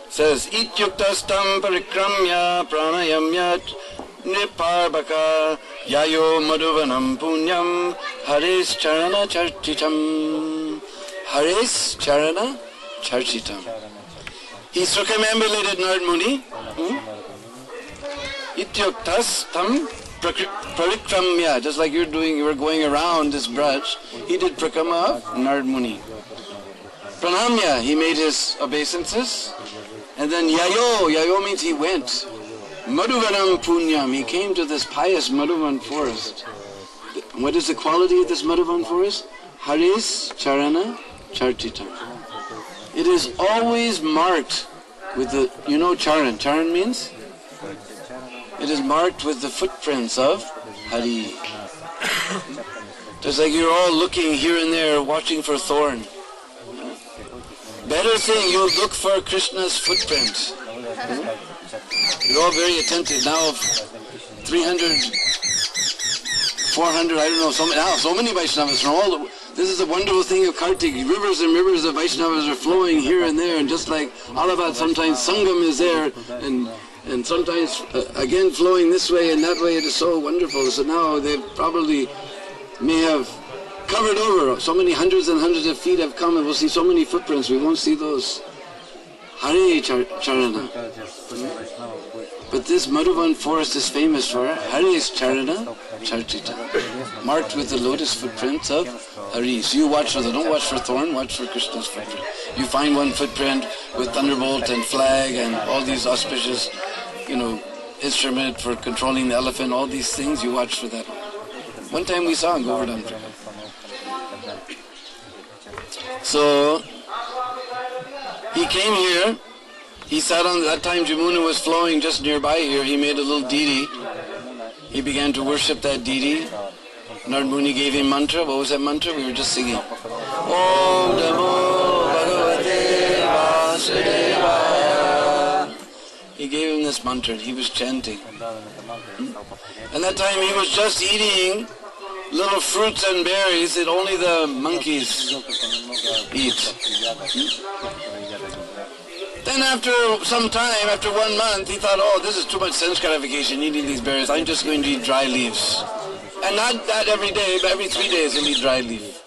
Says, Ityuktastam parikramya pranayamyat niparbaka yayo madhuvanam punyam haris charana charchitam. Haris charana charchitam. He circumambulated Narad Muni. Ityuktastam parikramya, just like you were going around this braj. He did prakama of Narad Muni. Pranamya, he made his obeisances. And then yayo means he went. Madhuvanam punyam, he came to this pious Madhuvan forest. What is the quality of this Madhuvan forest? Haris charana charchitam. It is always marked with the, charan. Charan means? It is marked with the footprints of Hari. Just like you're all looking here and there, watching for thorn. Better thing, you look for Krishna's footprints. You're all very attentive. Now 300, 400, I don't know, so many Vaishnavas from all this is a wonderful thing of Kartik. Rivers and rivers of Vaishnavas are flowing here and there, and just like Allahabad, sometimes Sangam is there, and sometimes again flowing this way and that way. It is so wonderful. So now they probably may have covered over. So many hundreds and hundreds of feet have come, and we'll see so many footprints. We won't see those. Hare Charana. But this Madhuvan forest is famous for Hari's Charana Charchita, marked with the lotus footprints of Hari. So you watch for don't watch for thorn, watch for Krishna's footprint. You find one footprint with thunderbolt and flag and all these auspicious, instrument for controlling the elephant, all these things, you watch for that. One time we saw in Govardhan. So he came here. He sat on, that time Jamuna was flowing just nearby here. He made a little deity. He began to worship that deity. Narad Muni gave him mantra. What was that mantra? We were just singing. Om Namo Bhagavate Vasudevaya. He gave him this mantra. He was chanting. And that time he was just eating little fruits and berries that only the monkeys eat. Then after some time, after 1 month, he thought, this is too much sense gratification, eating these berries. I'm just going to eat dry leaves. And not that every day, but every 3 days he'll eat dry leaf.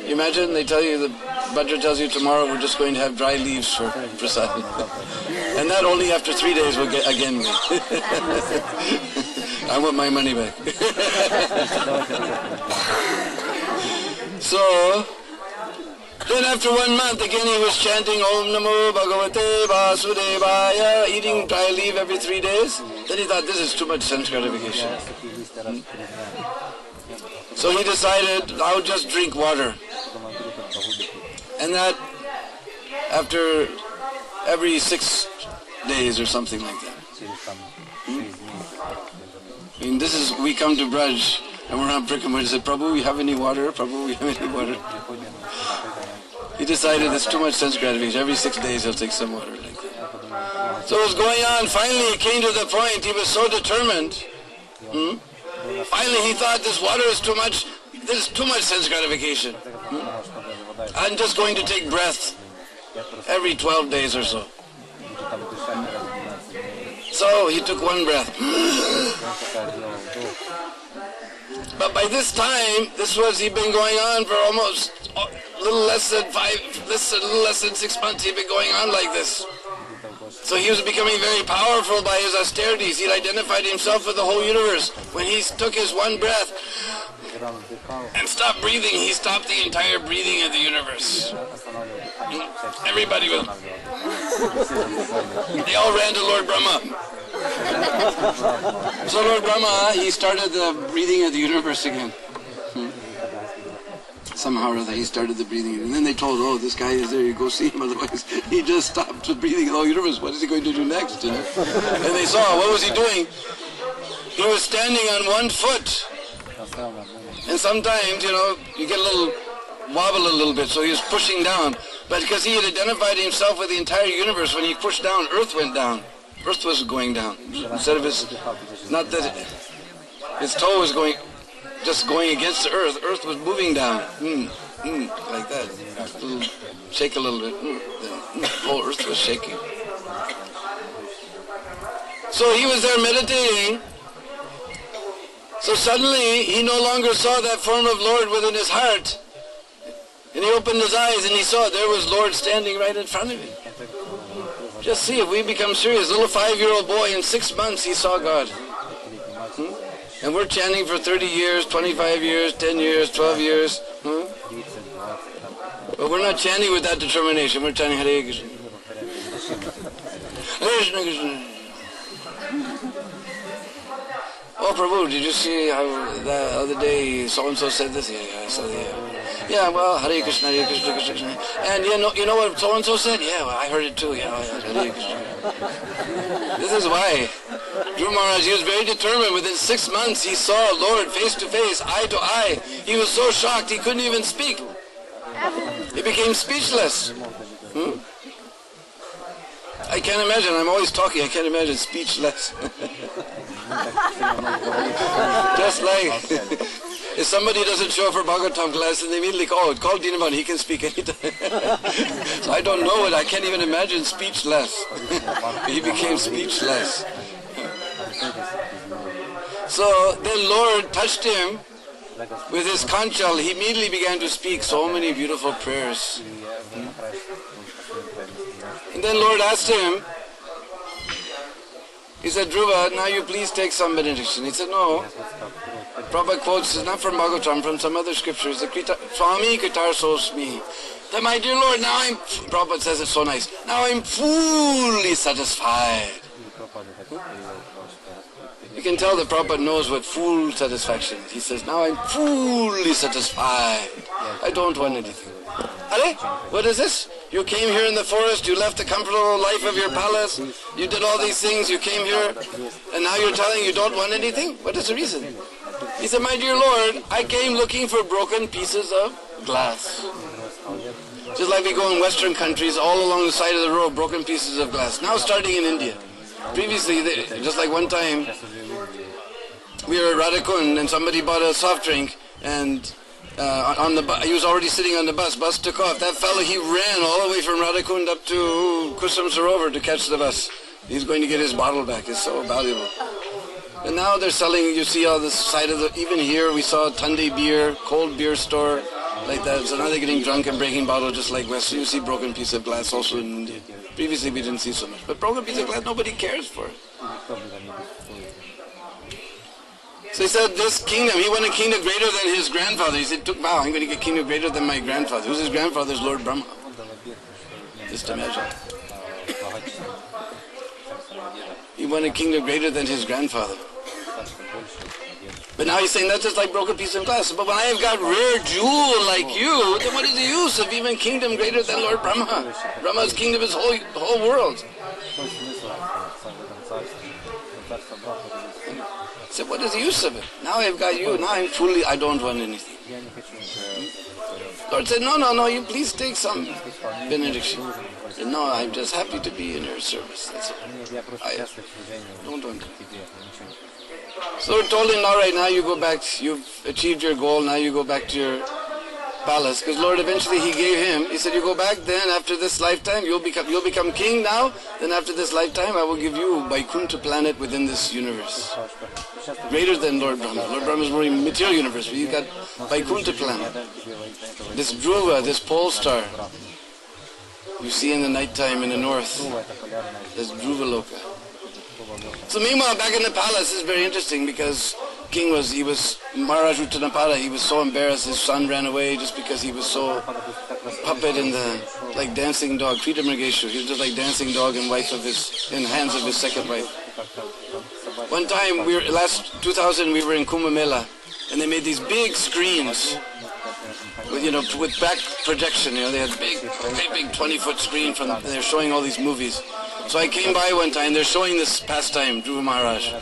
You imagine, they tell you, the Bhadra tells you tomorrow we're just going to have dry leaves for prasad. And that only after 3 days will get again me. I want my money back. So, then after 1 month, again he was chanting Om Namo Bhagavate Vasudevaya, eating dry leaf every 3 days. Then he thought, this is too much sense gratification. So he decided, I'll just drink water. And that, after every 6 days or something like that. I mean, we come to Braj, and we're on Brickham, and he said, Prabhu, you have any water? Prabhu, you have any water? He decided it's too much sense gratification. Every 6 days he'll take some water like that. So it was going on. Finally it came to the point, he was so determined. Finally he thought, this water is too much, this is too much sense gratification. I'm just going to take breath every 12 days or so. So he took one breath. But by this time, he'd been going on for almost a little less than 6 months. He'd been going on like this. So he was becoming very powerful by his austerities. He identified himself with the whole universe. When he took his one breath and stopped breathing, he stopped the entire breathing of the universe. Everybody will. They all ran to Lord Brahma. So Lord Brahma, he started the breathing of the universe again. Somehow or other, he started the breathing. And then they told, oh, this guy is there, you go see him, otherwise he just stopped the breathing of the whole universe. What is he going to do next? You know? And they saw, what was he doing? He was standing on one foot. And sometimes, you know, you get a little wobble a little bit, so he was pushing down. But because he had identified himself with the entire universe, when he pushed down, Earth went down. Earth was going down. Instead of his, not that his toe was going, just going against the Earth, Earth was moving down. Like that. Shake a little bit. The whole Earth was shaking. So he was there meditating. So suddenly, he no longer saw that form of Lord within his heart. And he opened his eyes and he saw there was Lord standing right in front of him. Just see, if we become serious, little 5-year-old boy, in 6 months he saw God. And we're chanting for 30 years, 25 years, 10 years, 12 years. But we're not chanting with that determination. We're chanting Hare Krishna. Hare Krishna Krishna. Oh, Prabhu, did you see how the other day so-and-so said this? Yeah, I saw that. Yeah, well, Hare Krishna, Hare Krishna, Krishna Krishna. And you know what so-and-so said? Yeah, well, I heard it too. Yeah, Hare Krishna. This is why. Dhruva Maharaj, he was very determined. Within 6 months, he saw Lord face to face, eye to eye. He was so shocked, he couldn't even speak. He became speechless. I can't imagine. I'm always talking. I can't imagine speechless. Just like if somebody doesn't show up for Bhagavatam class and they immediately call Deena, he can speak anytime. So I don't know it. I can't even imagine speechless. He became speechless. So then Lord touched him with his kanchal. He immediately began to speak so many beautiful prayers. And then Lord asked him, he said, Druva, now you please take some benediction. He said, no. Prabhupada quotes, it's not from Bhagavatam, from some other scriptures. Swami Kritar Sosmi. That my dear Lord, now Prabhupada says it so nice, now I'm fully satisfied. You can tell that Prabhupada knows what full satisfaction is. He says, now I'm fully satisfied. I don't want anything. Are? What is this? You came here in the forest, you left the comfortable life of your palace, you did all these things, you came here, and now you're telling you don't want anything? What is the reason? He said, my dear Lord, I came looking for broken pieces of glass. Just like we go in Western countries, all along the side of the road, broken pieces of glass. Now starting in India. Previously, just like one time, we were at Radhakund and somebody bought a soft drink and he was already sitting on the bus. Bus took off. That fellow, he ran all the way from Radhakund up to Kusum Sarovar to catch the bus. He's going to get his bottle back. It's so valuable. And now they're selling, you see on the side of the, even here we saw a Tunde beer, cold beer store, like that. So now they're getting drunk and breaking bottles just like West. So you see broken piece of glass also in India. Previously we didn't see so much. But broken piece of glass, nobody cares for it. So he said, this kingdom, he wanted a kingdom greater than his grandfather. He said, wow, I'm going to get a kingdom greater than my grandfather. Who's his grandfather? Is Lord Brahma. Just imagine. He wanted a kingdom greater than his grandfather. But now he's saying that's just like broken piece of glass. But when I have got rare jewel like you, then what is the use of even kingdom greater than Lord Brahma? Brahma's kingdom is the whole world. I said, what is the use of it? Now I've got you, now I'm fully, I don't want anything. Lord said, no, you please take some benediction. I said, no, I'm just happy to be in your service. That's all. I don't want anything. So we told him, all right, now you go back, you've achieved your goal, now you go back to your palace. Because Lord eventually he gave him, he said, you go back, then after this lifetime, you'll become king now, then after this lifetime I will give you Vaikuntha planet within this universe. Greater than Lord Brahma. Lord Brahma is more in material universe, but you've got Vaikuntha planet. This Druva, this pole star. you see in the nighttime in the north. That's Dhruva Loka. So meanwhile, back in the palace, this is very interesting because Maharaj Uttanapada, he was so embarrassed his son ran away just because he was so puppet in the, like dancing dog, Krita Mrigeshu. He was just like dancing dog in hands of his second wife. One time, last 2000, we were in Kumbh Mela, and they made these big screens with back projection. They had big 20-foot screen they're showing all these movies. So I came by one time, they're showing this pastime, Dhruva Maharaj.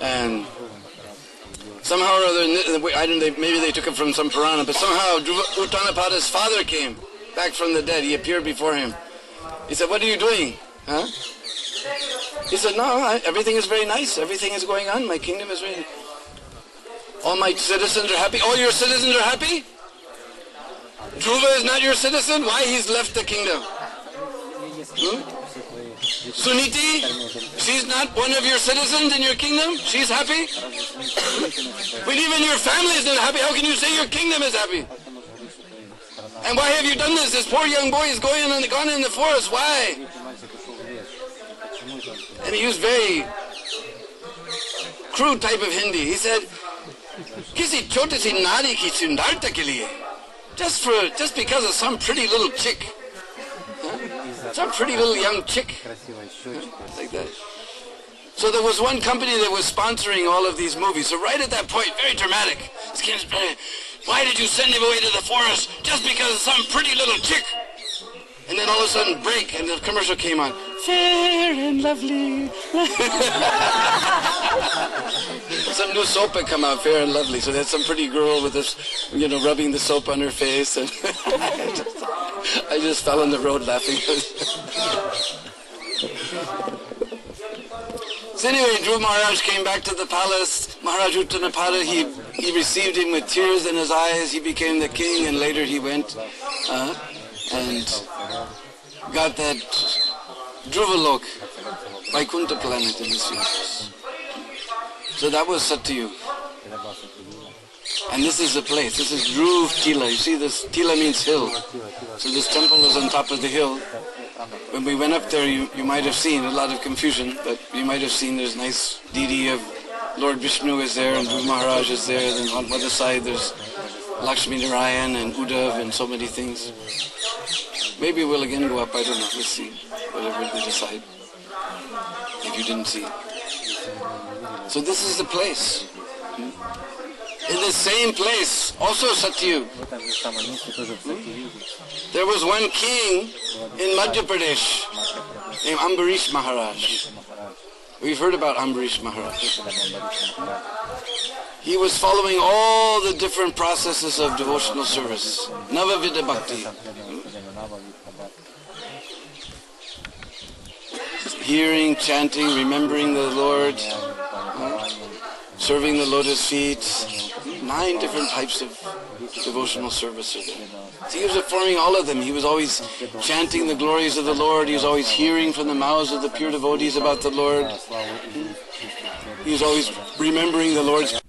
And somehow or other, maybe they took it from some Purana, but somehow Uttanapada's father came back from the dead. He appeared before him. He said, "What are you doing? Huh?" He said, "No, everything is very nice. Everything is going on. My kingdom is very... All my citizens are happy." "All your citizens are happy? Druva is not your citizen? Why he's left the kingdom? Suniti, she's not one of your citizens in your kingdom? She's happy? But even your family is not happy. How can you say your kingdom is happy? And why have you done this? This poor young boy is gone in the forest. Why?" And he used very crude type of Hindi. He said, "Kisi chote si nari ki sundarta ke liye, just because of some pretty little chick, some pretty little young chick," like that. So there was one company that was sponsoring all of these movies. So right at that point, very dramatic. "Why did you send him away to the forest just because of some pretty little chick?" And then all of a sudden break, and the commercial came on. "Fair and lovely." Some new soap had come out, Fair and Lovely. So there's some pretty girl with this, rubbing the soap on her face, and I just fell on the road laughing. So anyway, Dhruva Maharaj came back to the palace. Maharaj Uttanapada, he received him with tears in his eyes. He became the king, and later he went and got that Dhruva Vaikuntha planet in this universe. So that was Satyu. And this is the place. This is Dhruv Tila. You see this? Tila means hill. So this temple is on top of the hill. When we went up there, you might have seen a lot of confusion, but you might have seen there's nice deity of Lord Vishnu is there, and Dhruva Maharaj is there. Then on the other side, there's Lakshmi Narayan and Uddhav and so many things. Maybe we'll again go up, I don't know, let's see, whatever they decide, if you didn't see. So this is the place. In the same place, also Satyu. There was one king in Madhya Pradesh named Ambarish Maharaj. We've heard about Ambarish Maharaj. He was following all the different processes of devotional service. Navavidha Bhakti. Hearing, chanting, remembering the Lord, serving the lotus feet. 9 different types of devotional service are there. So he was performing all of them. He was always chanting the glories of the Lord. He was always hearing from the mouths of the pure devotees about the Lord. He was always remembering the Lord's